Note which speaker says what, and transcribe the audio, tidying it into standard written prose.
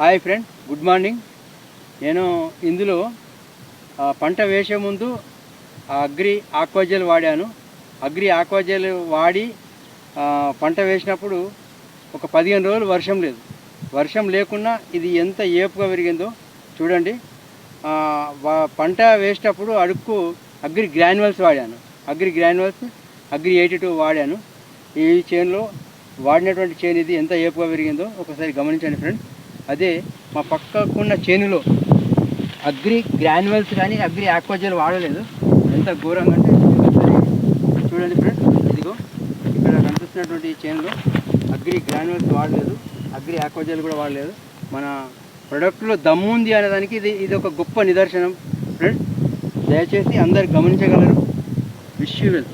Speaker 1: Hi friend, good morning. నేను ఇందులో పంట వేసే ముందు అగ్రి ఆక్వాజెల్ వాడాను. అగ్రి ఆక్వాజెల్ వాడి పంట వేసినప్పుడు ఒక 15 రోజులు వర్షం లేకుండా ఇది ఎంత ఏపుగా పెరిగిందో చూడండి. పంట వేసేటప్పుడు అడుక్కు అగ్రి గ్రాన్యువల్స్ వాడాను. అగ్రి 82 వాడాను. ఈ చేనులో వాడినటువంటి చేను ఇది ఎంత ఏపుగా పెరిగిందో ఒకసారి గమనించండి ఫ్రెండ్. అదే మా పక్కకున్న చేనులో అగ్రి గ్రాన్యువల్స్ కానీ అగ్రి ఆక్వాజెల్ వాడలేదు. ఎంత ఘోరంగా అంటే చూడండి ఫ్రెండ్, ఇదిగో ఇక్కడ కనిపిస్తున్నటువంటి చేనులో అగ్రి గ్రాన్యువల్స్ వాడలేదు, అగ్రి ఆక్వాజెల్ కూడా వాడలేదు. మన ప్రొడక్ట్లో దమ్ము ఉంది అనేదానికి ఇది ఒక గొప్ప నిదర్శనం ఫ్రెండ్. దయచేసి అందరు గమనించగలరు. Wish you well.